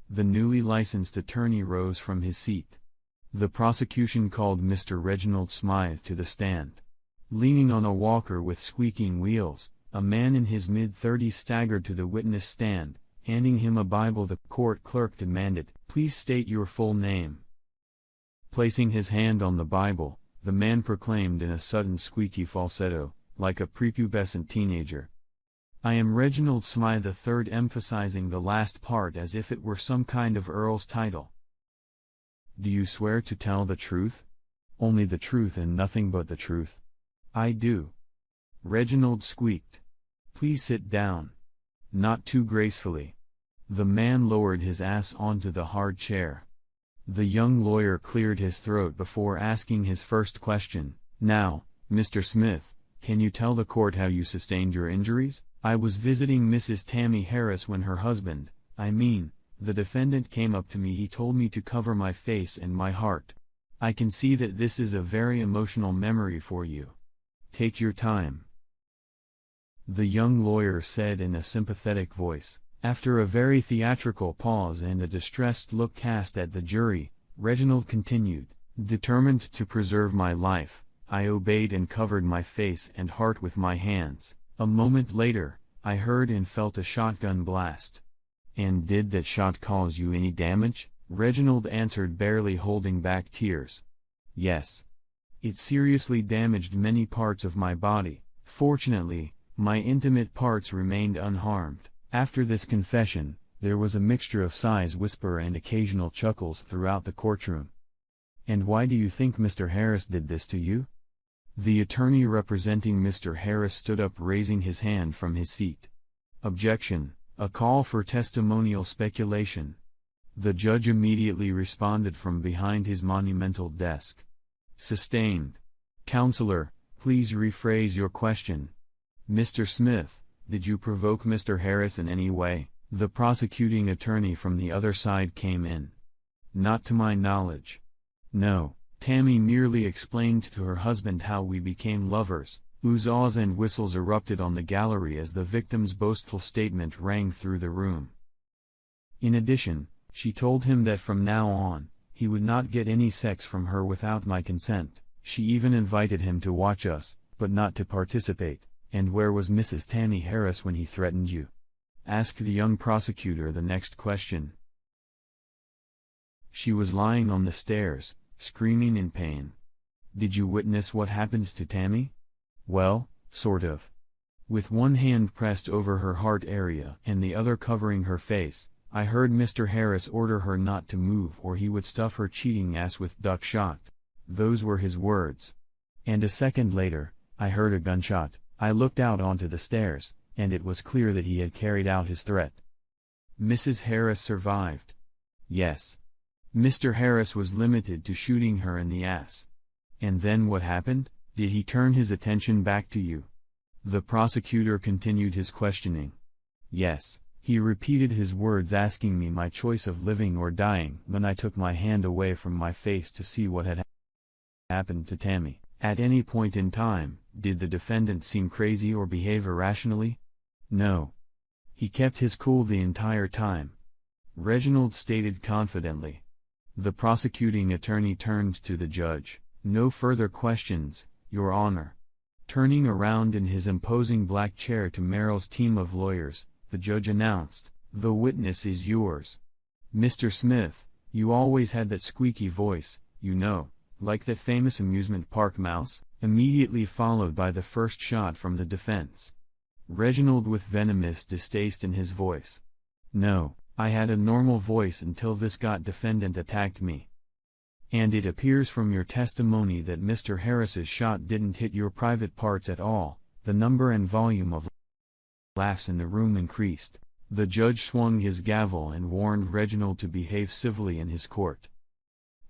The newly licensed attorney rose from his seat. The prosecution called Mr. Reginald Smythe to the stand. Leaning on a walker with squeaking wheels, a man in his mid-30s staggered to the witness stand. Handing him a Bible, the court clerk demanded, "Please state your full name." Placing his hand on the Bible, the man proclaimed in a sudden squeaky falsetto, like a prepubescent teenager, "I am Reginald Smythe III," emphasizing the last part as if it were some kind of earl's title. "Do you swear to tell the truth? Only the truth and nothing but the truth?" "I do." Reginald squeaked. "Please sit down." Not too gracefully. The man lowered his ass onto the hard chair. The young lawyer cleared his throat before asking his first question. "Now, Mr. Smith, can you tell the court how you sustained your injuries?" "I was visiting Mrs. Tammy Harris when her husband, the defendant, came up to me. He told me to cover my face and my heart. I can see that this is a very emotional memory for you. Take your time," the young lawyer said in a sympathetic voice. After a very theatrical pause and a distressed look cast at the jury, Reginald continued, "Determined to preserve my life, I obeyed and covered my face and heart with my hands. A moment later, I heard and felt a shotgun blast." "And did that shot cause you any damage?" Reginald answered, barely holding back tears. "Yes. It seriously damaged many parts of my body. Fortunately, my intimate parts remained unharmed." After this confession, there was a mixture of sighs, whisper and occasional chuckles throughout the courtroom. "And why do you think Mr. Harris did this to you?" The attorney representing Mr. Harris stood up, raising his hand from his seat. "Objection, a call for testimonial speculation." The judge immediately responded from behind his monumental desk. "Sustained. Counselor, please rephrase your question." "Mr. Smith, did you provoke Mr. Harris in any way?" The prosecuting attorney from the other side came in. "Not to my knowledge. No, Tammy merely explained to her husband how we became lovers." Huzzahs and whistles erupted on the gallery as the victim's boastful statement rang through the room. In addition, she told him that from now on, he would not get any sex from her without my consent. She even invited him to watch us, but not to participate. "And where was Mrs. Tammy Harris when he threatened you?" asked the young prosecutor the next question. "She was lying on the stairs, screaming in pain." "Did you witness what happened to Tammy?" "Well, sort of. With one hand pressed over her heart area and the other covering her face, I heard Mr. Harris order her not to move or he would stuff her cheating ass with duck shot. Those were his words. And a second later, I heard a gunshot. I looked out onto the stairs, and it was clear that he had carried out his threat." "Mrs. Harris survived?" "Yes. Mr. Harris was limited to shooting her in the ass." "And then what happened? Did he turn his attention back to you?" The prosecutor continued his questioning. "Yes, he repeated his words, asking me my choice of living or dying. Then I took my hand away from my face to see what had happened to Tammy." "At any point in time, did the defendant seem crazy or behave irrationally?" "No. He kept his cool the entire time," Reginald stated confidently. The prosecuting attorney turned to the judge. "No further questions, Your Honor." Turning around in his imposing black chair to Merrill's team of lawyers, the judge announced, "The witness is yours. Mr. Smith, you always had that squeaky voice, you know. Like that famous amusement park mouse," immediately followed by the first shot from the defense. Reginald with venomous distaste in his voice. "No, I had a normal voice until this defendant attacked me. And it appears from your testimony that Mr. Harris's shot didn't hit your private parts at all." The number and volume of laughs in the room increased. The judge swung his gavel and warned Reginald to behave civilly in his court.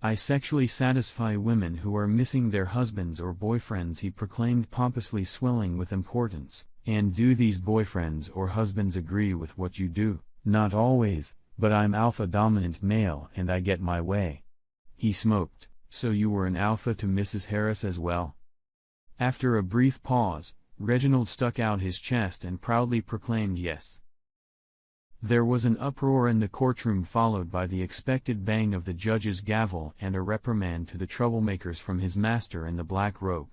"I sexually satisfy women who are missing their husbands or boyfriends," he proclaimed, pompously swelling with importance. "And do these boyfriends or husbands agree with what you do?" "Not always, but I'm alpha dominant male and I get my way." He smoked. "So you were an alpha to Mrs. Harris as well?" After a brief pause, Reginald stuck out his chest and proudly proclaimed, "Yes." There was an uproar in the courtroom, followed by the expected bang of the judge's gavel and a reprimand to the troublemakers from his master in the black robe.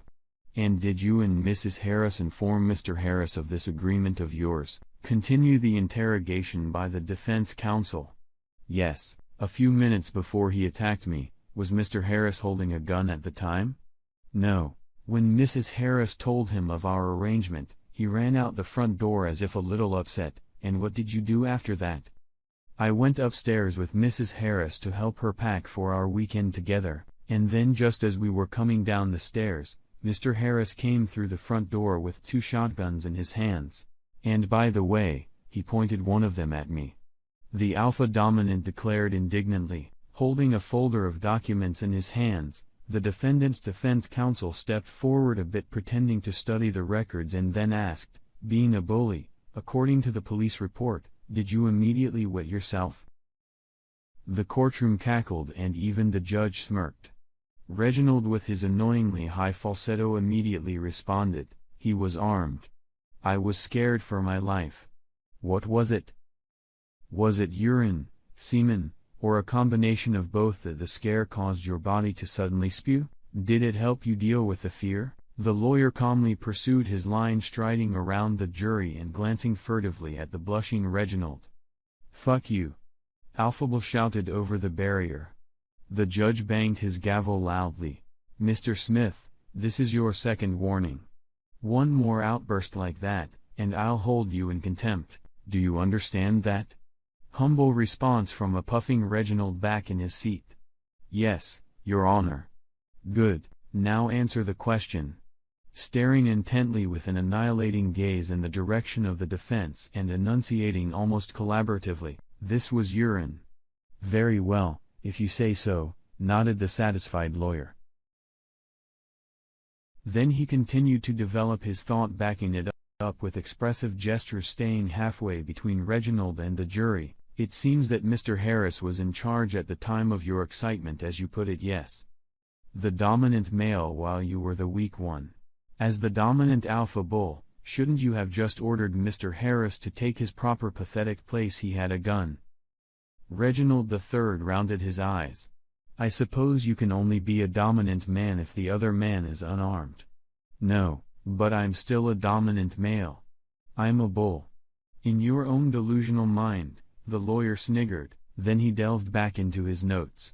"And did you and Mrs. Harris inform Mr. Harris of this agreement of yours?" Continue the interrogation by the defense counsel. "Yes, a few minutes before he attacked me." "Was Mr. Harris holding a gun at the time?" "No." "When Mrs. Harris told him of our arrangement, he ran out the front door as if a little upset. And what did you do after that?" "I went upstairs with Mrs. Harris to help her pack for our weekend together, and then just as we were coming down the stairs, Mr. Harris came through the front door with 2 shotguns in his hands. And by the way, he pointed one of them at me," the alpha dominant declared indignantly, holding a folder of documents in his hands. The defendant's defense counsel stepped forward a bit, pretending to study the records, and then asked, "Being a bully, according to the police report, did you immediately wet yourself?" The courtroom cackled and even the judge smirked. Reginald, with his annoyingly high falsetto, immediately responded, "He was armed. I was scared for my life." "What was it? Was it urine, semen, or a combination of both that the scare caused your body to suddenly spew? Did it help you deal with the fear?" The lawyer calmly pursued his line, striding around the jury and glancing furtively at the blushing Reginald. "Fuck you!" Alphable shouted over the barrier. The judge banged his gavel loudly. "Mr. Smith, this is your second warning. One more outburst like that, and I'll hold you in contempt. Do you understand that?" Humble response from a puffing Reginald back in his seat. "Yes, Your Honor." "Good, now answer the question." Staring intently with an annihilating gaze in the direction of the defense and enunciating almost collaboratively, "This was urine." "Very well, if you say so," nodded the satisfied lawyer. Then he continued to develop his thought, backing it up with expressive gestures, staying halfway between Reginald and the jury. "It seems that Mr. Harris was in charge at the time of your excitement, as you put it, yes? The dominant male while you were the weak one. As the dominant alpha bull, shouldn't you have just ordered Mr. Harris to take his proper pathetic place? He had a gun." Reginald III rounded his eyes. "I suppose you can only be a dominant man if the other man is unarmed." "No, but I'm still a dominant male. I'm a bull." "In your own delusional mind," the lawyer sniggered, then he delved back into his notes.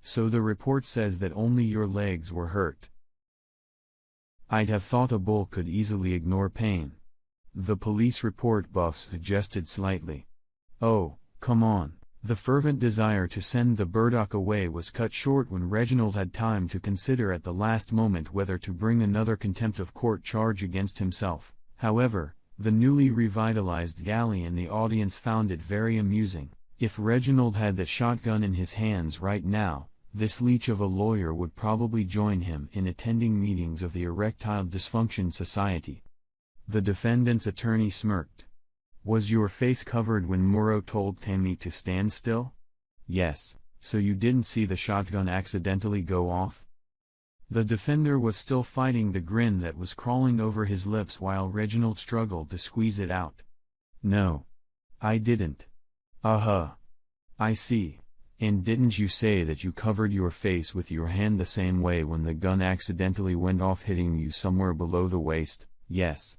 "So the report says that only your legs were hurt." "I'd have thought a bull could easily ignore pain," the police report buff suggested slightly. "Oh, come on." The fervent desire to send the burdock away was cut short when Reginald had time to consider at the last moment whether to bring another contempt of court charge against himself. However, the newly revitalized galley in the audience found it very amusing. If Reginald had the shotgun in his hands right now, this leech of a lawyer would probably join him in attending meetings of the Erectile Dysfunction Society. The defendant's attorney smirked. "Was your face covered when Murrow told Tammy to stand still?" "Yes, so you didn't see the shotgun accidentally go off?" The defender was still fighting the grin that was crawling over his lips while Reginald struggled to squeeze it out. "No. I didn't." "Uh-huh. I see. And didn't you say that you covered your face with your hand the same way when the gun accidentally went off, hitting you somewhere below the waist?" "Yes.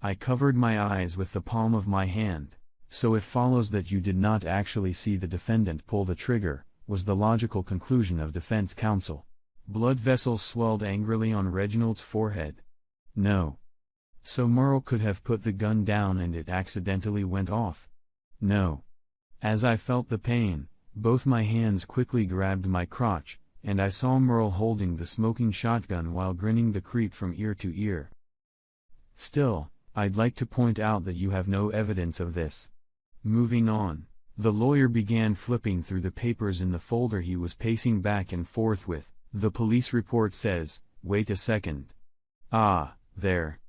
I covered my eyes with the palm of my hand, so it follows that you did not actually see the defendant pull the trigger," was the logical conclusion of defense counsel. Blood vessels swelled angrily on Reginald's forehead. "No. So Murrow could have put the gun down and it accidentally went off?" "No. As I felt the pain, both my hands quickly grabbed my crotch, and I saw Murrow holding the smoking shotgun while grinning the creep from ear to ear. Still, I'd like to point out that you have no evidence of this." Moving on, the lawyer began flipping through the papers in the folder he was pacing back and forth with. "The police report says, wait a second. Ah, there.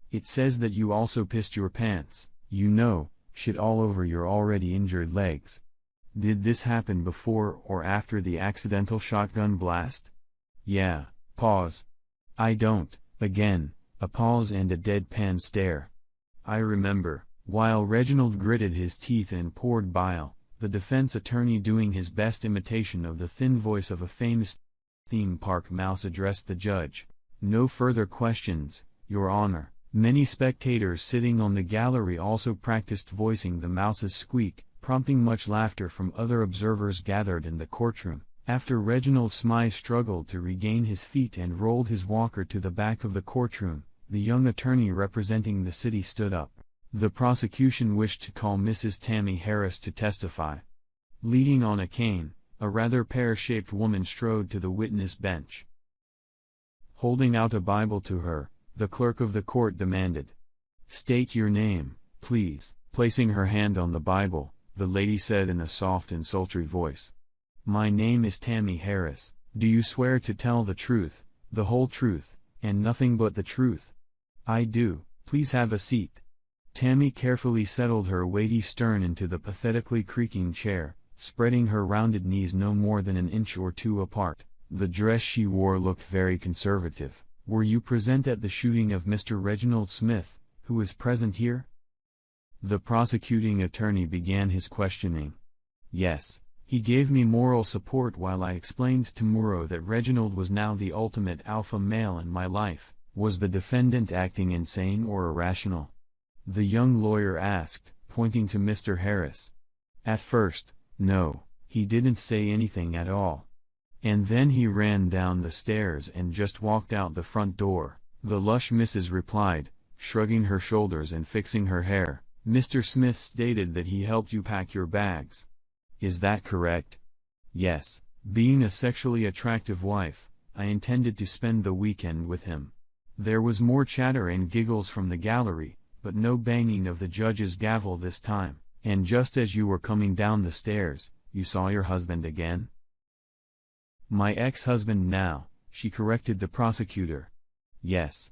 It says that you also pissed your pants, you know, shit all over your already injured legs. Did this happen before or after the accidental shotgun blast?" "Yeah." Pause. "I don't." Again, a pause and a deadpan stare. "I remember, While Reginald gritted his teeth and poured bile, the defense attorney, doing his best imitation of the thin voice of a famous theme park mouse, addressed the judge. "No further questions, Your Honor." Many spectators sitting on the gallery also practiced voicing the mouse's squeak, prompting much laughter from other observers gathered in the courtroom. After Reginald Smythe struggled to regain his feet and rolled his walker to the back of the courtroom, the young attorney representing the city stood up. The prosecution wished to call Mrs. Tammy Harris to testify. Leaning on a cane, a rather pear-shaped woman strode to the witness bench. Holding out a Bible to her, the clerk of the court demanded, "State your name, please." Placing her hand on the Bible, the lady said in a soft and sultry voice, "My name is Tammy Harris. Do you swear to tell the truth, the whole truth, and nothing but the truth?" "I do. Please have a seat." Tammy carefully settled her weighty stern into the pathetically creaking chair, spreading her rounded knees no more than an inch or two apart. The dress she wore looked very conservative. "Were you present at the shooting of Mr. Reginald Smith, who is present here?" The prosecuting attorney began his questioning. "Yes, he gave me moral support while I explained to Muro that Reginald was now the ultimate alpha male in my life." Was the defendant acting insane or irrational? The young lawyer asked, pointing to Mr. Harris. "At first, no, he didn't say anything at all. And then he ran down the stairs and just walked out the front door," the lush Mrs. replied, shrugging her shoulders and fixing her hair. "Mr. Smith stated that he helped you pack your bags. Is that correct?" "Yes, being a sexually attractive wife, I intended to spend the weekend with him." There was more chatter and giggles from the gallery, but no banging of the judge's gavel this time. "And just as you were coming down the stairs, you saw your husband again?" "My ex-husband now," she corrected the prosecutor. "Yes.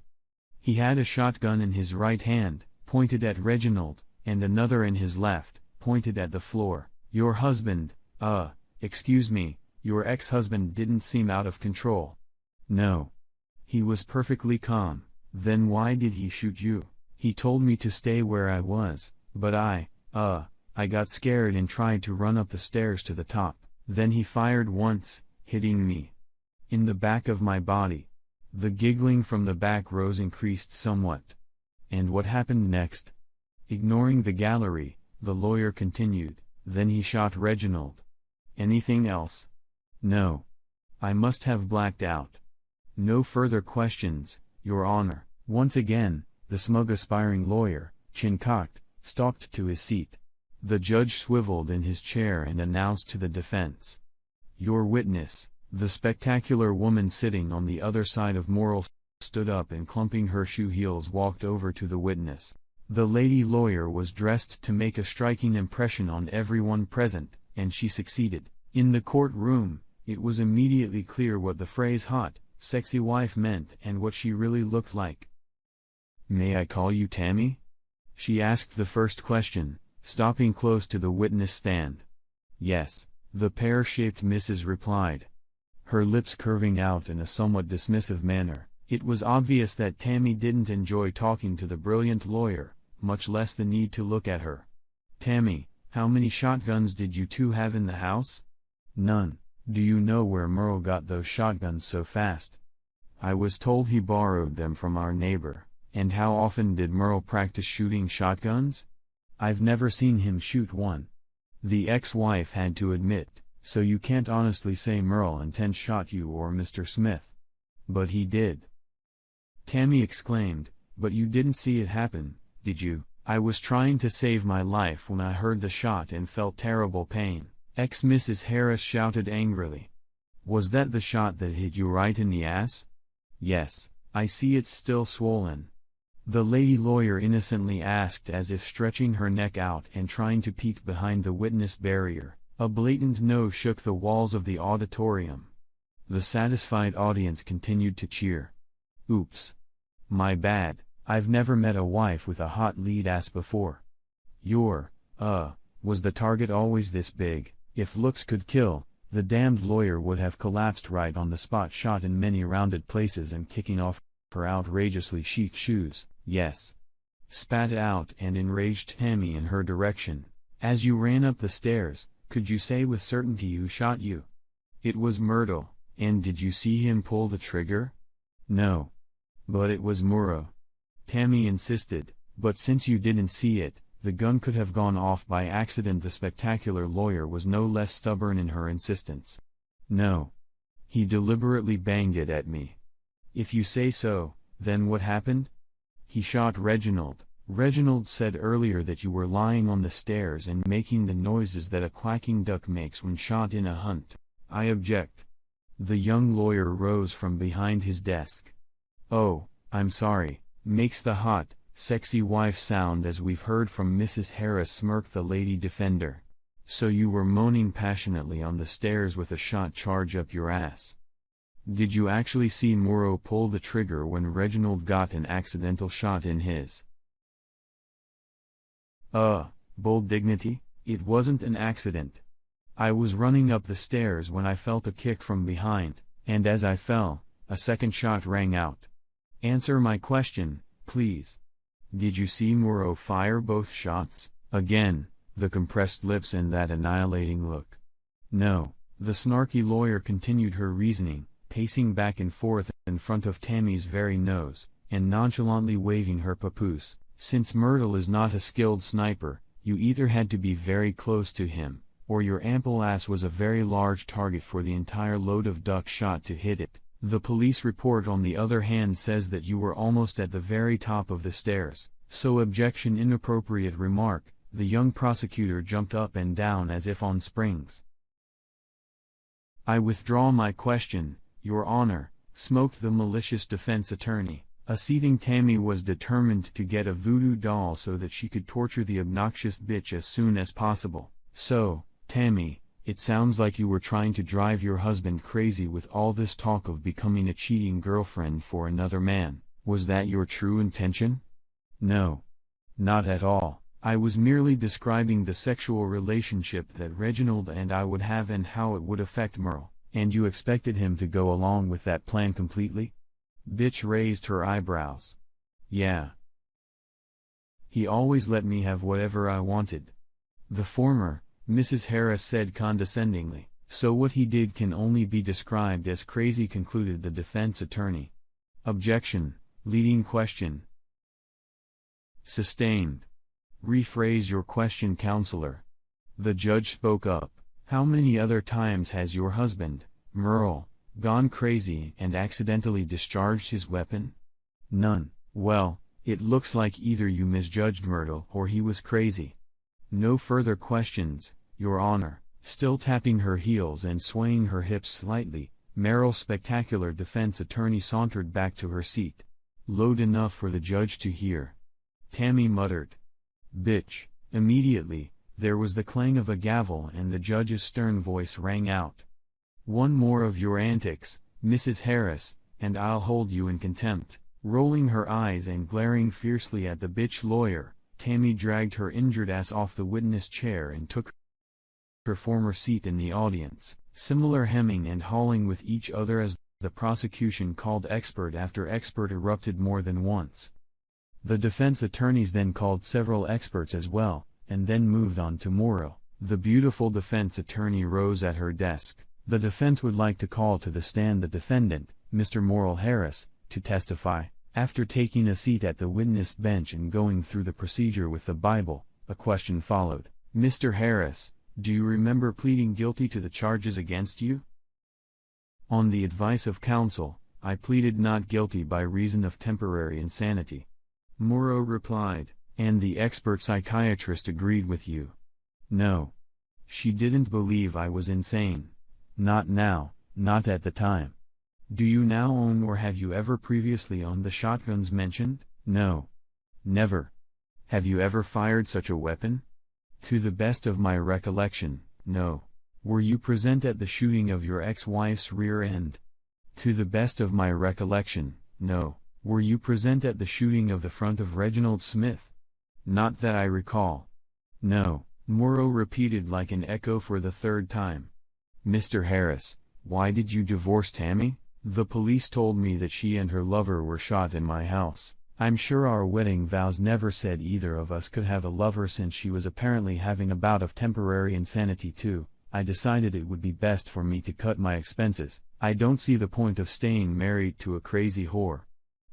He had a shotgun in his right hand, pointed at Reginald, and another in his left, pointed at the floor. Your husband, excuse me, your ex-husband didn't seem out of control." "No. He was perfectly calm." "Then why did he shoot you?" "He told me to stay where I was, but I got scared and tried to run up the stairs to the top. Then he fired once, hitting me in the back of my body." The giggling from the back rows increased somewhat. "And what happened next?" Ignoring the gallery, the lawyer continued, "Then he shot Reginald." "Anything else?" "No. I must have blacked out." "No further questions, Your Honor." Once again, the smug aspiring lawyer, chin cocked, stalked to his seat. The judge swiveled in his chair and announced to the defense, "Your witness." The spectacular woman sitting on the other side of Morrill stood up and, clumping her shoe heels, walked over to the witness. The lady lawyer was dressed to make a striking impression on everyone present, and she succeeded. In the courtroom, it was immediately clear what the phrase "hot, sexy wife" meant and what she really looked like. "May I call you Tammy?" she asked the first question, stopping close to the witness stand. "Yes," the pear-shaped Mrs. replied, her lips curving out in a somewhat dismissive manner. It was obvious that Tammy didn't enjoy talking to the brilliant lawyer, much less the need to look at her. "Tammy, how many shotguns did you two have in the house?" "None." "Do you know where Merle got those shotguns so fast?" "I was told he borrowed them from our neighbor." "And how often did Merle practice shooting shotguns?" "I've never seen him shoot one." The ex-wife had to admit, "So you can't honestly say Merle intent shot you or Mr. Smith?" "But he did." Tammy exclaimed, "But you didn't see it happen, did you?" "I was trying to save my life when I heard the shot and felt terrible pain." Ex-Mrs. Harris shouted angrily. "Was that the shot that hit you right in the ass?" "Yes, I see it's still swollen." The lady lawyer innocently asked, as if stretching her neck out and trying to peek behind the witness barrier. A blatant no shook the walls of the auditorium. The satisfied audience continued to cheer. "Oops. My bad, I've never met a wife with a hot lead ass before." Was the target always this big?" If looks could kill, the damned lawyer would have collapsed right on the spot, shot in many rounded places and kicking off her outrageously chic shoes. "Yes. spat out and enraged Tammy in her direction. As you ran up the stairs, could you say with certainty who shot you? It was Myrtle. And did you see him pull the trigger? No. But it was Muro. Tammy insisted, but since you didn't see it, the gun could have gone off by accident. The spectacular lawyer was no less stubborn in her insistence. No. He deliberately banged it at me. If you say so, then what happened? He shot Reginald. Reginald said earlier that you were lying on the stairs and making the noises that a quacking duck makes when shot in a hunt. I object. The young lawyer rose from behind his desk. Oh, I'm sorry, makes the hot, sexy wife sound as we've heard from Mrs. Harris, smirked the lady defender. So you were moaning passionately on the stairs with a shot charge up your ass. Did you actually see Muro pull the trigger when Reginald got an accidental shot in his? Bold dignity, it wasn't an accident. I was running up the stairs when I felt a kick from behind, and as I fell, a second shot rang out. Answer my question, please. Did you see Muro fire both shots? Again, the compressed lips and that annihilating look. No. The snarky lawyer continued her reasoning, pacing back and forth in front of Tammy's very nose, and nonchalantly waving her papoose. Since Myrtle is not a skilled sniper, you either had to be very close to him, or your ample ass was a very large target for the entire load of duck shot to hit it. The police report on the other hand says that you were almost at the very top of the stairs, so objection. Inappropriate remark. The young prosecutor jumped up and down as if on springs. I withdraw my question, Your Honor, smoked the malicious defense attorney. A seething Tammy was determined to get a voodoo doll so that she could torture the obnoxious bitch as soon as possible. So, Tammy, it sounds like you were trying to drive your husband crazy with all this talk of becoming a cheating girlfriend for another man. Was that your true intention? No. Not at all. I was merely describing the sexual relationship that Reginald and I would have and how it would affect Merle. And you expected him to go along with that plan completely? Bitch raised her eyebrows. Yeah. He always let me have whatever I wanted. The former, Mrs. Harris said condescendingly. So what he did can only be described as crazy, concluded the defense attorney. Objection. Leading question. Sustained. Rephrase your question, counselor. The judge spoke up. How many other times has your husband, Merle, gone crazy and accidentally discharged his weapon? None. Well, it looks like either you misjudged Myrtle or he was crazy. No further questions, Your Honor. Still tapping her heels and swaying her hips slightly, Meryl's spectacular defense attorney sauntered back to her seat. Loud enough for the judge to hear. Tammy muttered. Bitch. Immediately, there was the clang of a gavel and the judge's stern voice rang out. One more of your antics, Mrs. Harris, and I'll hold you in contempt. Rolling her eyes and glaring fiercely at the bitch lawyer, Tammy dragged her injured ass off the witness chair and took her former seat in the audience. Similar hemming and hawing with each other as the prosecution called expert after expert erupted more than once. The defense attorneys then called several experts as well, and then moved on to Morrow. The beautiful defense attorney rose at her desk. The defense would like to call to the stand the defendant, Mr. Morrell Harris, to testify. After taking a seat at the witness bench and going through the procedure with the Bible, a question followed. Mr. Harris, do you remember pleading guilty to the charges against you? On the advice of counsel, I pleaded not guilty by reason of temporary insanity. Morrow replied. And the expert psychiatrist agreed with you? No. She didn't believe I was insane. Not now, not at the time. Do you now own or have you ever previously owned the shotguns mentioned? No. Never. Have you ever fired such a weapon? To the best of my recollection, no. Were you present at the shooting of your ex-wife's rear end? To the best of my recollection, no. Were you present at the shooting of the front of Reginald Smith? Not that I recall. No. Morrow repeated like an echo for the third time. Mr. Harris, why did you divorce Tammy? The police told me that she and her lover were shot in my house. I'm sure our wedding vows never said either of us could have a lover, since she was apparently having a bout of temporary insanity too. I decided it would be best for me to cut my expenses. I don't see the point of staying married to a crazy whore.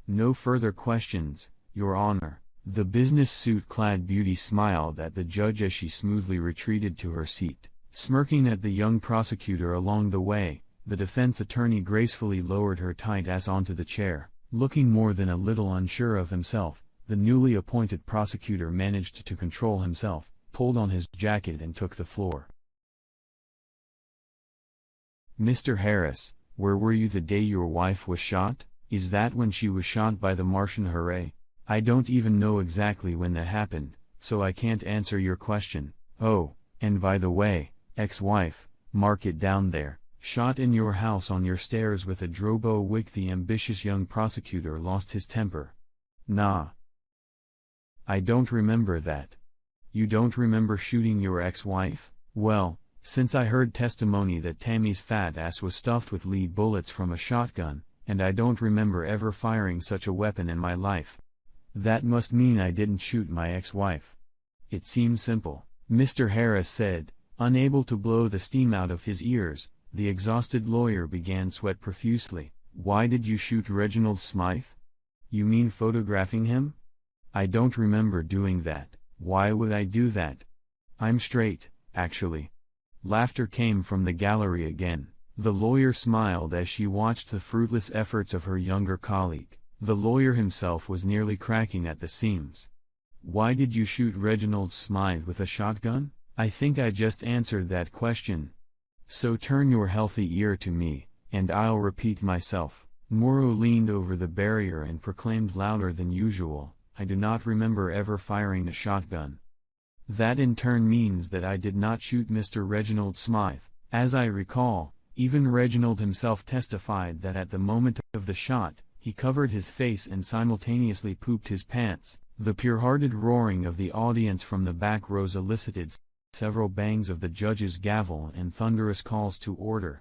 No further questions, Your Honor. The business suit-clad beauty smiled at the judge as she smoothly retreated to her seat. Smirking at the young prosecutor along the way, the defense attorney gracefully lowered her tight ass onto the chair. Looking more than a little unsure of himself, the newly appointed prosecutor managed to control himself, pulled on his jacket and took the floor. Mr. Harris, where were you the day your wife was shot? Is that when she was shot by the Martian? Hooray. I don't even know exactly when that happened, so I can't answer your question. Oh, and by the way, ex-wife, mark it down there. Shot in your house on your stairs with a drobo wick. The ambitious young prosecutor lost his temper. Nah. I don't remember that. You don't remember shooting your ex-wife? Well, since I heard testimony that Tammy's fat ass was stuffed with lead bullets from a shotgun, and I don't remember ever firing such a weapon in my life, that must mean I didn't shoot my ex-wife. It seems simple, Mr. Harris said, unable to blow the steam out of his ears. The exhausted lawyer began sweat profusely. Why did you shoot Reginald Smythe? You mean photographing him? I don't remember doing that. Why would I do that? I'm straight, actually. Laughter came from the gallery again. The lawyer smiled as she watched the fruitless efforts of her younger colleague. The lawyer himself was nearly cracking at the seams. Why did you shoot Reginald Smythe with a shotgun? I think I just answered that question. So turn your healthy ear to me, and I'll repeat myself. Morrow leaned over the barrier and proclaimed louder than usual, I do not remember ever firing a shotgun. That in turn means that I did not shoot Mr. Reginald Smythe. As I recall, even Reginald himself testified that at the moment of the shot, he covered his face and simultaneously pooped his pants. The pure-hearted roaring of the audience from the back rows elicited several bangs of the judge's gavel and thunderous calls to order.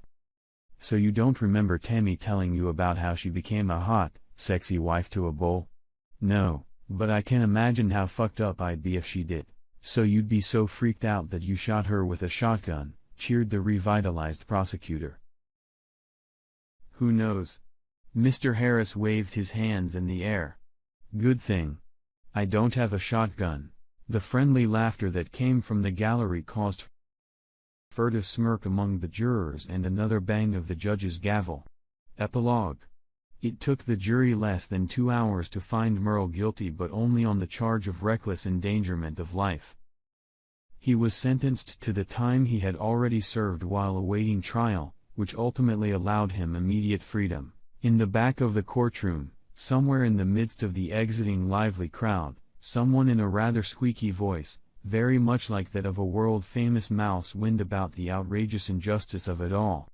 So you don't remember Tammy telling you about how she became a hot, sexy wife to a bull? No, but I can imagine how fucked up I'd be if she did. So you'd be so freaked out that you shot her with a shotgun, cheered the revitalized prosecutor. Who knows? Mr. Harris waved his hands in the air. Good thing I don't have a shotgun. The friendly laughter that came from the gallery caused furtive smirk among the jurors and another bang of the judge's gavel. Epilogue. It took the jury less than 2 hours to find Merle guilty, but only on the charge of reckless endangerment of life. He was sentenced to the time he had already served while awaiting trial, which ultimately allowed him immediate freedom. In the back of the courtroom, somewhere in the midst of the exiting lively crowd, someone in a rather squeaky voice, very much like that of a world-famous mouse, whined about the outrageous injustice of it all.